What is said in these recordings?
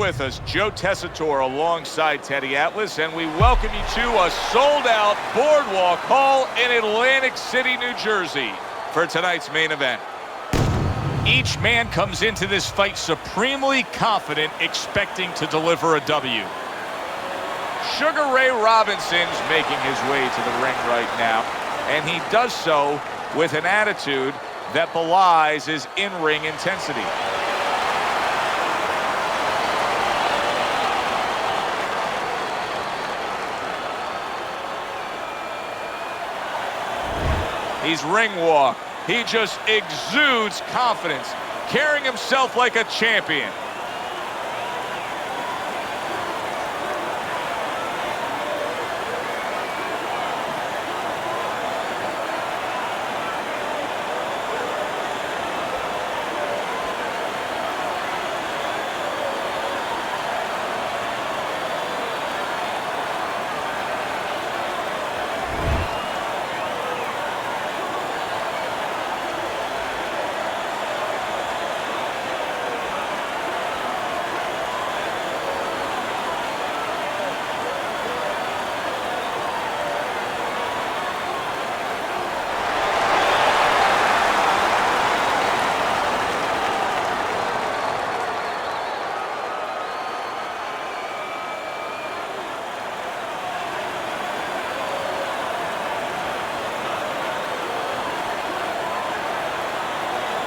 with us. Joe Tessitore alongside Teddy Atlas, and we welcome you to a sold-out Boardwalk Hall in Atlantic City, New Jersey for tonight's main event. Each man comes into this fight supremely confident, expecting to deliver a W. Sugar Ray Robinson's making his way to the ring right now, and he does so with an attitude that belies his in-ring intensity. He's ring walk. He just exudes confidence, carrying himself like a champion.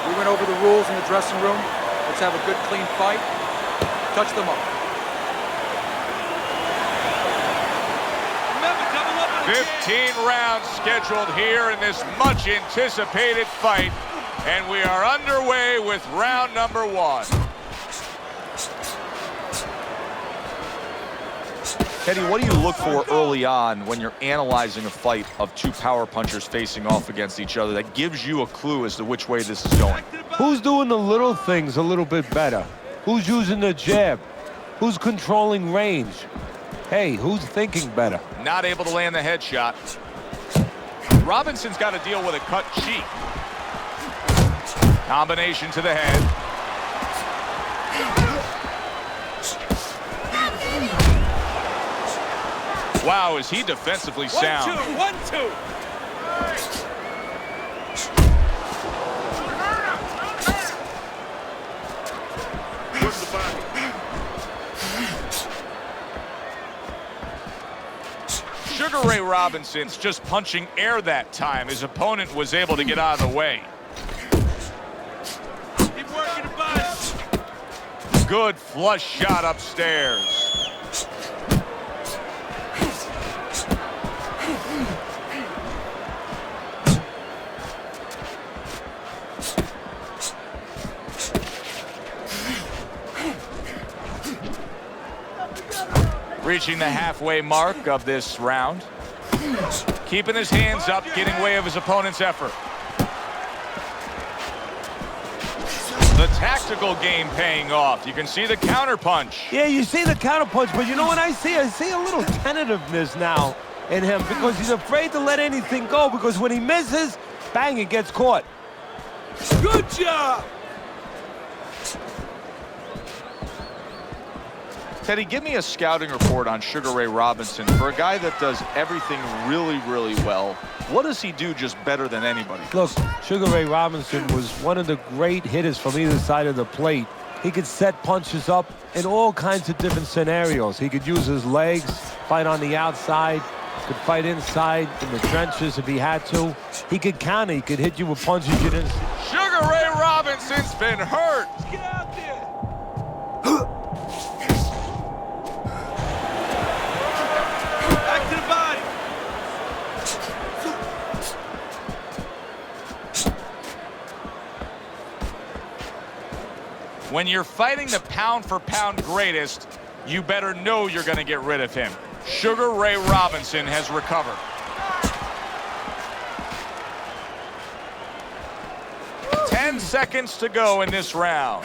We went over the rules in the dressing room. Let's have a good, clean fight. Touch them up. Remember, 15 rounds scheduled here in this much anticipated fight, and we are underway with round number 1. Teddy, what do you look for early on when you're analyzing a fight of two power punchers facing off against each other that gives you a clue as to which way this is going? Who's doing the little things a little bit better? Who's using the jab? Who's controlling range? Hey, who's thinking better? Not able to land the headshot. Robinson's got to deal with a cut cheek. Combination to the head. Wow, is he defensively sound. 1-2, 1-2. Sugar Ray Robinson's just punching air that time. His opponent was able to get out of the way. Keep working the body. Good flush shot upstairs. Reaching the halfway mark of this round. Keeping his hands up, getting way of his opponent's effort. The tactical game paying off. You can see the counter punch. Yeah, you see the counter punch, but you know what I see? I see a little tentativeness now in him because he's afraid to let anything go, because when he misses, bang, it gets caught. Good job. Teddy, give me a scouting report on Sugar Ray Robinson. For a guy that does everything really, really well, what does he do just better than anybody? Look, Sugar Ray Robinson was one of the great hitters from either side of the plate. He could set punches up in all kinds of different scenarios. He could use his legs, fight on the outside, could fight inside in the trenches if he had to. He could counter, he could hit you with punches you didn't see. Sugar Ray Robinson's been hurt. Get out there. When you're fighting the pound-for-pound greatest, you better know you're going to get rid of him. Sugar Ray Robinson has recovered. Ten seconds to go in this round.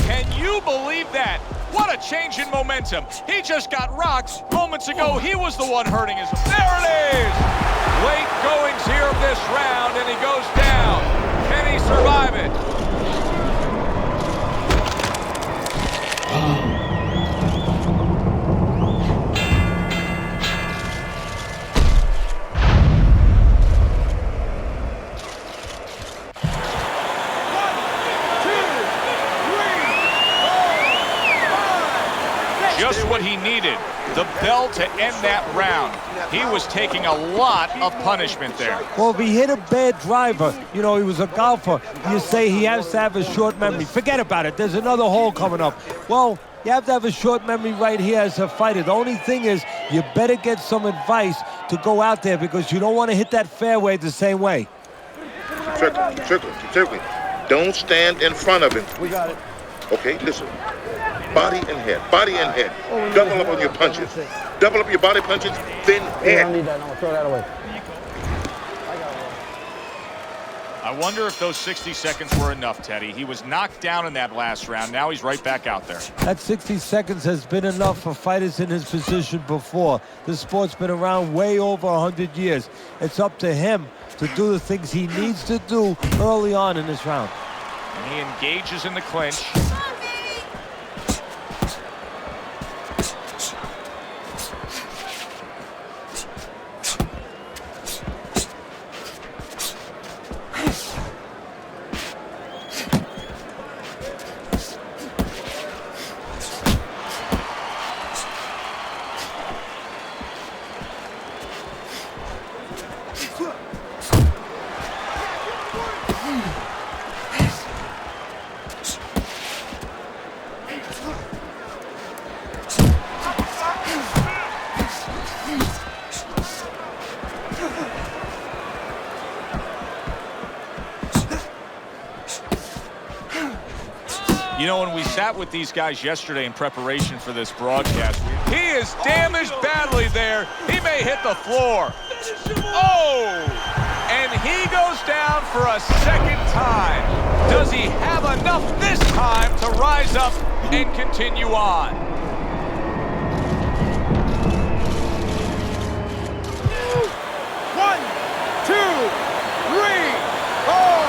Can you believe that? What a change in momentum. He just got rocked. Moments ago, he was the one hurting his... There it is! Late goings here of this round, and he goes down. Can he survive it? just what he needed. The bell to end that round. He was taking a lot of punishment there. Well, if he hit a bad driver, you know, he was a golfer, you say he has to have a short memory. Forget about it. There's another hole coming up. Well, you have to have a short memory right here as a fighter. The only thing is you better get some advice to go out there because you don't want to hit that fairway the same way. Circle. Don't stand in front of him. We got it. Okay, listen. Body and head. Double up on your punches. Double up your body punches, then head. I don't need that. I'm going to throw that away. I wonder if those 60 seconds were enough, Teddy. He was knocked down in that last round. Now he's right back out there. That 60 seconds has been enough for fighters in his position before. This sport's been around way over 100 years. It's up to him to do the things he needs to do early on in this round. And he engages in the clinch. You know, when we sat with these guys yesterday in preparation for this broadcast, he is damaged badly there. He may hit the floor. Oh! And he goes down for a second time. Does he have enough this time to rise up and continue on? One, two, three, four.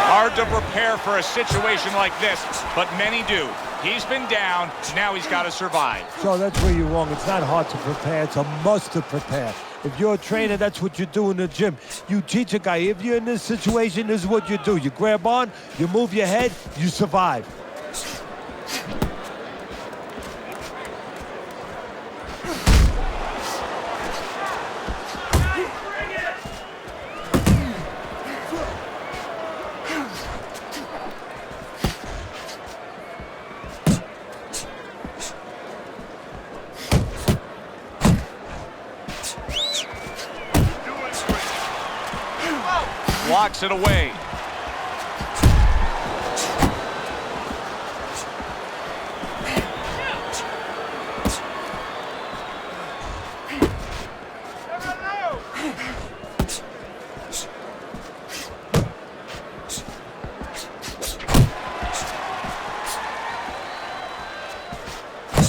Hard to prepare for a situation like this, but many do. He's been down, now he's got to survive. So that's where you're wrong. It's not hard to prepare. It's a must to prepare. If you're a trainer, that's what you do in the gym. You teach a guy, if you're in this situation, this is what you do. You grab on, you move your head, you survive. Blocks it away.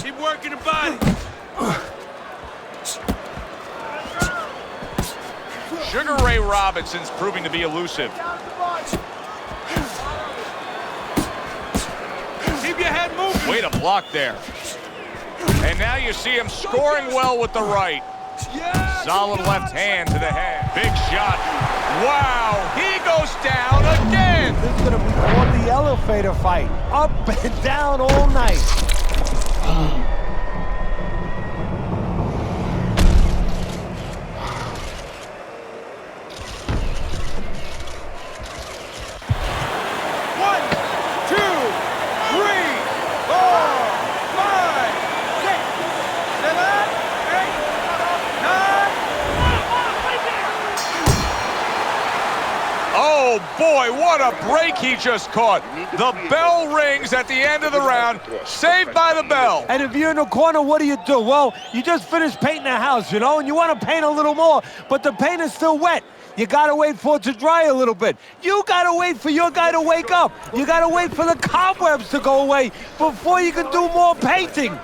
Keep working the body. Sugar Ray Robinson's proving to be elusive. Keep your head moving. Way to block there. And now you see him scoring well with the right. Solid left hand to the head. Big shot. Wow, he goes down again. This is going to be called the elevator fight. Up and down all night. Oh boy, what a break he just caught. The bell rings at the end of the round, saved by the bell. And if you're in the corner, what do? Well, you just finished painting a house, you know, and you want to paint a little more, but the paint is still wet. You got to wait for it to dry a little bit. You got to wait for your guy to wake up. You got to wait for the cobwebs to go away before you can do more painting.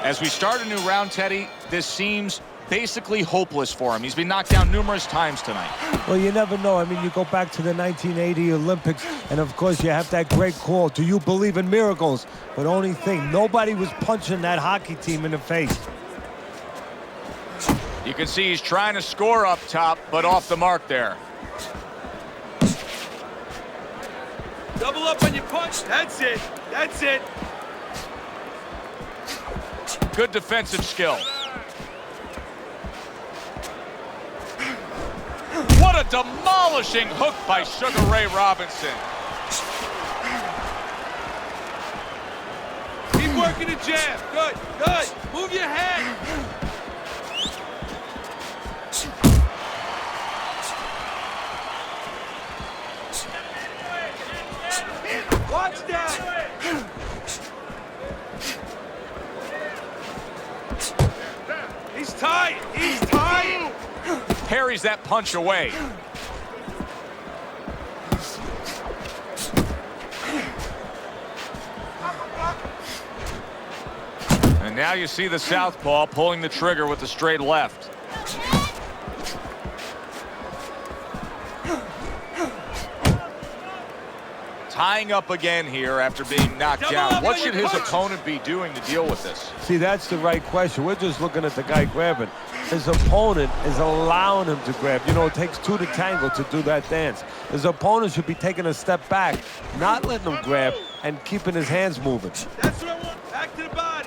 As we start a new round, Teddy, this seems basically hopeless for him. He's been knocked down numerous times tonight. Well, you never know. I mean, you go back to the 1980 Olympics, and of course you have that great call, "Do you believe in miracles?" But only thing, nobody was punching that hockey team in the face. You can see he's trying to score up top, but off the mark there. Double up on your punch. That's it. That's it. Good defensive skill. What a demolishing hook by Sugar Ray Robinson. Keep working the jab. Good, good. Move your head. Watch that. He's tight. He's tight. Parries that punch away. And now you see the southpaw pulling the trigger with the straight left. Tying up again here after being knocked down. What should his opponent be doing to deal with this? See, that's the right question. We're just looking at the guy grabbing. His opponent is allowing him to grab. You know, it takes two to tango to do that dance. His opponent should be taking a step back, not letting him grab, and keeping his hands moving. That's what I want. Back to the body.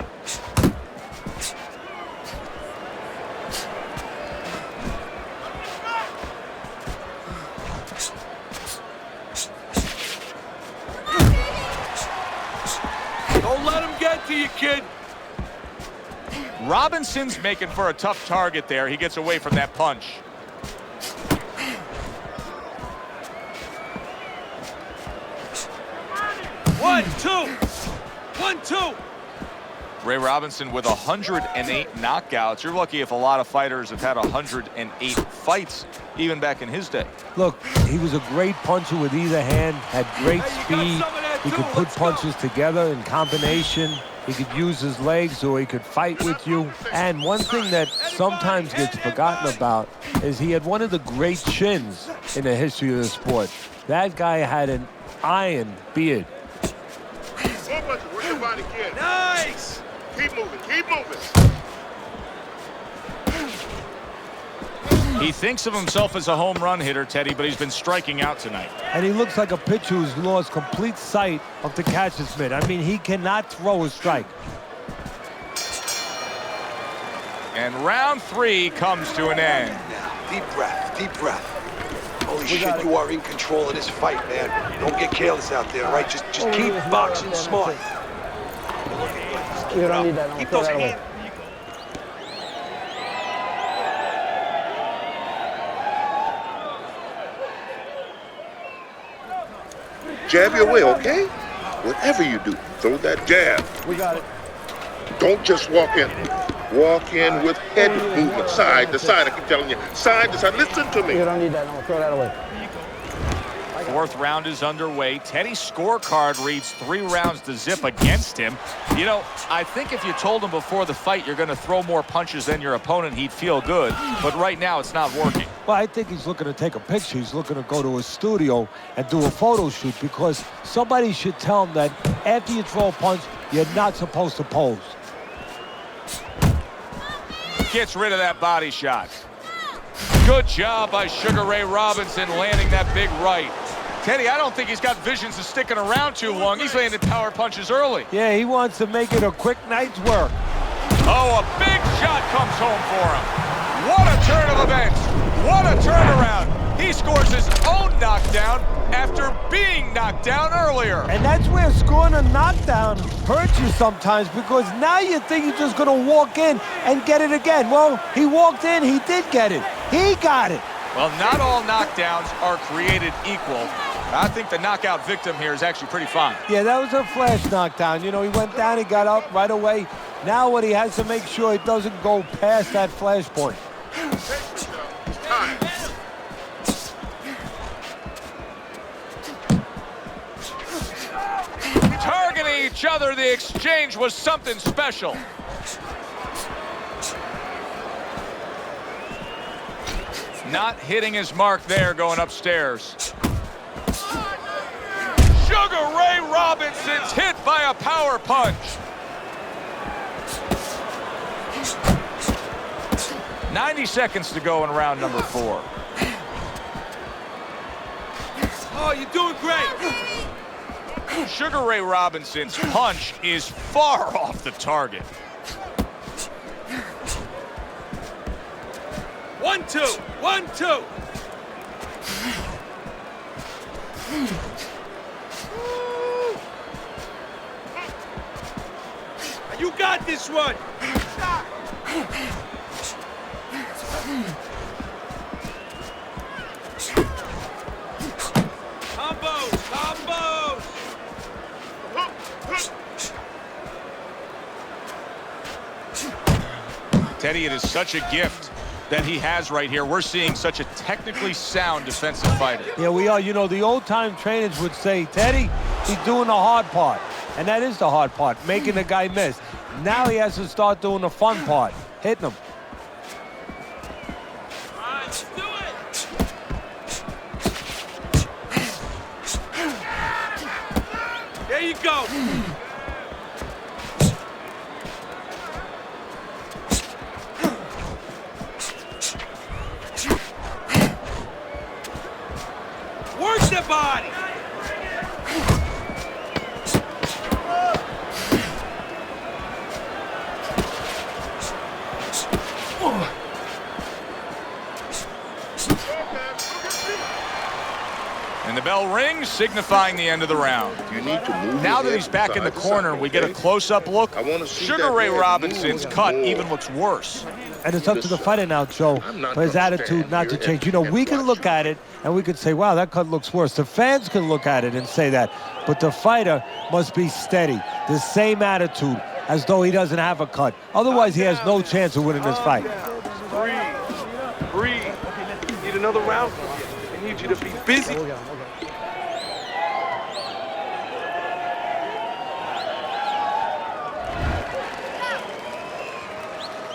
Don't let him get to you, kid. Robinson's making for a tough target there. He gets away from that punch. One, two. 1-2. Ray Robinson with 108 knockouts. You're lucky if a lot of fighters have had 108 fights, even back in his day. Look, he was a great puncher with either hand, had great speed. He could put punches together in combination. He could use his legs or he could fight with you. And one thing that sometimes gets forgotten about is he had one of the great chins in the history of the sport. That guy had an iron beard. Work your body, kid. Nice. Keep moving, keep moving. He thinks of himself as a home run hitter, Teddy, but he's been striking out tonight. And he looks like a pitcher who's lost complete sight of the catcher's mitt. I mean, he cannot throw a strike. And round 3 comes to an end. Deep breath, deep breath. Holy shit, you are in control of this fight, man. Don't get careless out there, all right? Just keep boxing smart. You don't need that. Keep those hands. Jab your way, okay? Whatever you do, throw that jab. We got it. Don't just walk in. Walk in with head movement, side to side. I keep telling you, side to side. Listen to me. You don't need that. No, throw that away. 4th round is underway. Teddy's scorecard reads 3 rounds to zip against him. You know, I think if you told him before the fight you're going to throw more punches than your opponent, he'd feel good. But right now, it's not working. Well, I think he's looking to take a picture. He's looking to go to a studio and do a photo shoot because somebody should tell him that after you throw a punch, you're not supposed to pose. Gets rid of that body shot. Good job by Sugar Ray Robinson landing that big right. Teddy, I don't think he's got visions of sticking around too long. He's landing power punches early. Yeah, he wants to make it a quick night's work. Oh, a big shot comes home for him. What a turn of events. What a turnaround. He scores his own knockdown after being knocked down earlier. And that's where scoring a knockdown hurts you sometimes because now you think you're just going to walk in and get it again. Well, he walked in, he did get it. He got it. Well, not all knockdowns are created equal. I think the knockout victim here is actually pretty fine. Yeah, that was a flash knockdown. You know, he went down, he got up right away. Now what he has to make sure he doesn't go past that flash point. Targeting each other, the exchange was something special. Not hitting his mark there going upstairs. Sugar Ray Robinson's hit by a power punch. 90 seconds to go in round number 4. Oh, you're doing great. Sugar Ray Robinson's punch is far off the target. 1-2, 1-2. You got this one. Combos. Teddy, it is such a gift that he has right here. We're seeing such a technically sound defensive fighter. Yeah, we are. You know, the old-time trainers would say, Teddy, he's doing the hard part. And that is the hard part, making the guy miss. Now he has to start doing the fun part, hitting him. All right, let's do it. There you go. Work the body. And the bell rings, signifying the end of the round. You need to move Now your that head he's back in the side to corner, side, we get a okay? close-up look. I wanna see Sugar that Ray head Robinson's move cut more. even looks worse. And it's up to the fighter now, Joe, I'm not for his gonna attitude stand not to here change. You know, and we can watch look you. at it and we can say, wow, that cut looks worse. The fans can look at it and say that. But the fighter must be steady, the same attitude, as though he doesn't have a cut. Otherwise, he has no chance of winning this fight. Breathe. Need another round? I need you to be busy.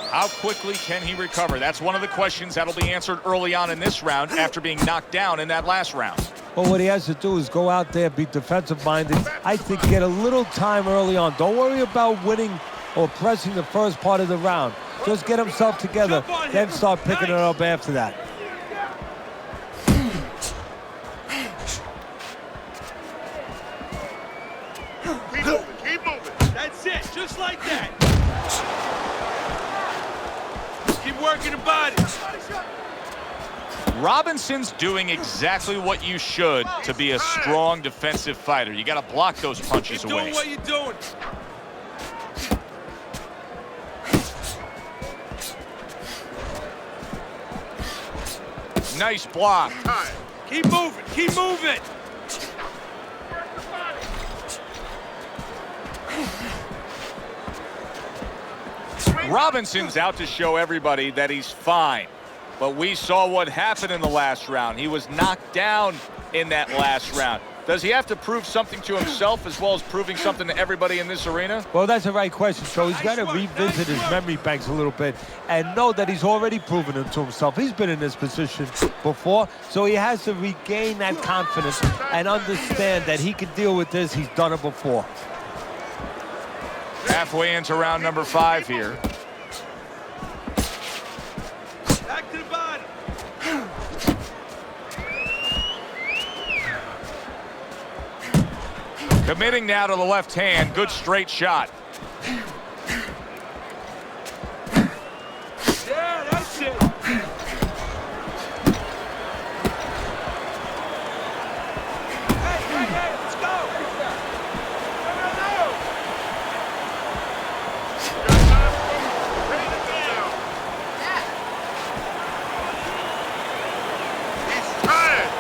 How quickly can he recover? That's one of the questions that'll be answered early on in this round after being knocked down in that last round. Well, what he has to do is go out there, be defensive-minded. I think get a little time early on. Don't worry about winning or pressing the first part of the round. Just get himself together, then start picking it up after that. Keep moving. That's it, just like that. Keep working the body. Robinson's doing exactly what you should to be a strong defensive fighter. You got to block those punches Keep away. doing what you're doing. Nice block. Keep moving, keep moving. Robinson's out to show everybody that he's fine. But we saw what happened in the last round. He was knocked down in that last round. Does he have to prove something to himself as well as proving something to everybody in this arena? Well, that's the right question. So he's got to revisit his memory banks a little bit and know that he's already proven it to himself. He's been in this position before, so he has to regain that confidence and understand that he can deal with this. He's done it before. Halfway into round number 5 here. Back to the body. Committing now to the left hand. Good straight shot. Yeah, that's it. Hey, let's go.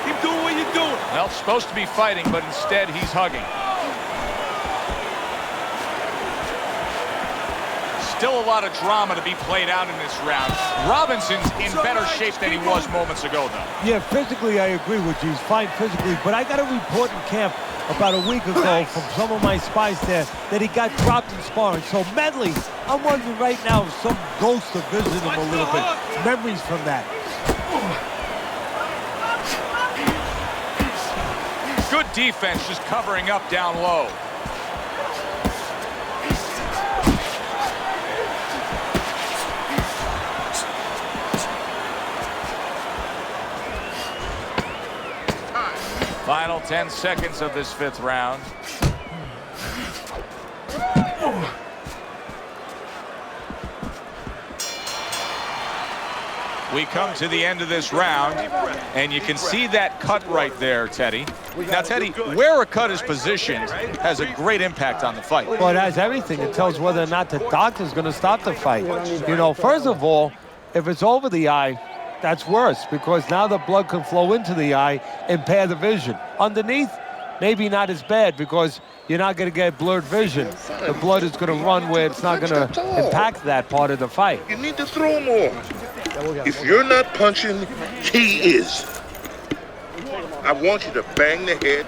Keep doing what you're doing. Well, supposed to be fighting, but instead he's hugging. Still a lot of drama to be played out in this round. Robinson's in better shape than he was moments ago, though. Yeah, physically, I agree with you. He's fine physically, but I got a report in camp about a week ago from some of my spies there that he got dropped in sparring. So mentally, I'm wondering right now if some ghosts are visiting him a little bit. Memories from that. Good defense just covering up down low. Final 10 seconds of this 5th round. We come to the end of this round, and you can see that cut right there, Teddy. Now, Teddy, where a cut is positioned has a great impact on the fight. Well, it has everything. It tells whether or not the doctor's going to stop the fight. You know, first of all, if it's over the eye, that's worse, because now the blood can flow into the eye, impair the vision. Underneath, maybe not as bad, because you're not going to get blurred vision. The blood is going to run where it's not going to impact that part of the fight. You need to throw more. If you're not punching, he is. I want you to bang the head.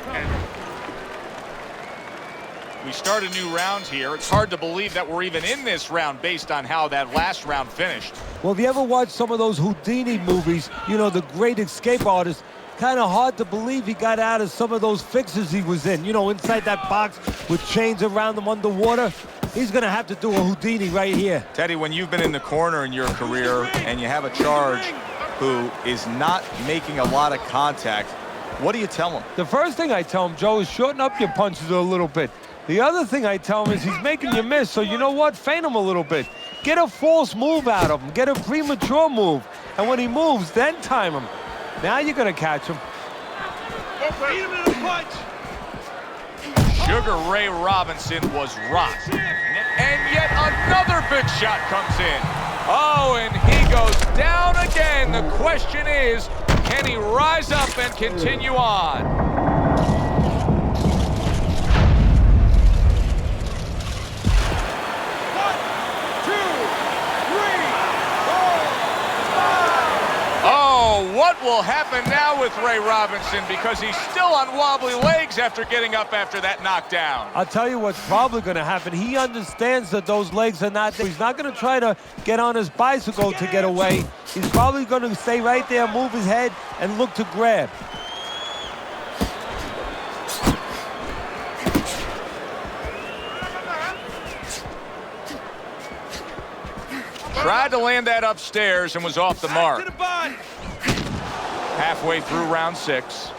We start a new round here. It's hard to believe that we're even in this round based on how that last round finished. Well, if you ever watch some of those Houdini movies, you know, the great escape artist, kind of hard to believe he got out of some of those fixes he was in. You know, inside that box with chains around him underwater. He's going to have to do a Houdini right here. Teddy, when you've been in the corner in your career and you have a charge who is not making a lot of contact, what do you tell him? The first thing I tell him, Joe, is shorten up your punches a little bit. The other thing I tell him is he's making you miss, so you know what? Feint him a little bit. Get a false move out of him. Get a premature move. And when he moves, then time him. Now you're going to catch him. Beat him in a punch. Sugar Ray Robinson was rocked. And yet another big shot comes in. Oh, and he goes down again. The question is, can he rise up and continue on? What will happen now with Ray Robinson, because he's still on wobbly legs after getting up after that knockdown? I'll tell you what's probably going to happen. He understands that those legs are not there. He's not going to try to get on his bicycle to get away. He's probably going to stay right there, move his head, and look to grab. Tried to land that upstairs and was off the mark. Halfway through round 6.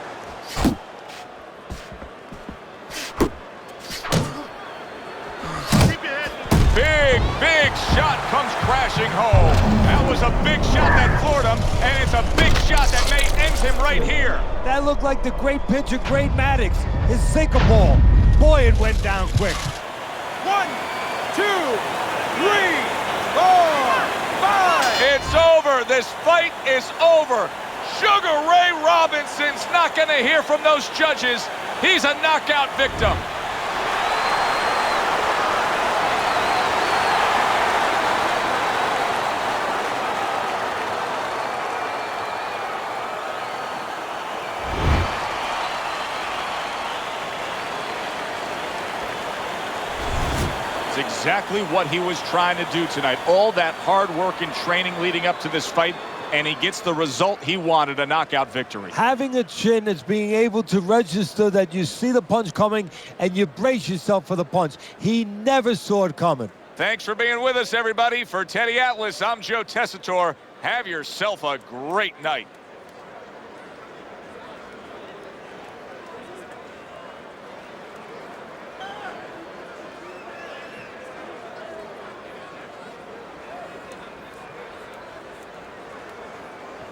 Big shot comes crashing home. That was a big shot that floored him, and it's a big shot that may end him right here. That looked like the great pitcher, Great Maddox, his sinker ball. Boy, it went down quick. 1, 2, 3, 4, 5. It's over. This fight is over. Sugar Ray Robinson's not going to hear from those judges. He's a knockout victim. It's exactly what he was trying to do tonight. All that hard work and training leading up to this fight, and he gets the result he wanted, a knockout victory. Having a chin is being able to register that you see the punch coming and you brace yourself for the punch. He never saw it coming. Thanks for being with us, everybody. For Teddy Atlas, I'm Joe Tessitore. Have yourself a great night.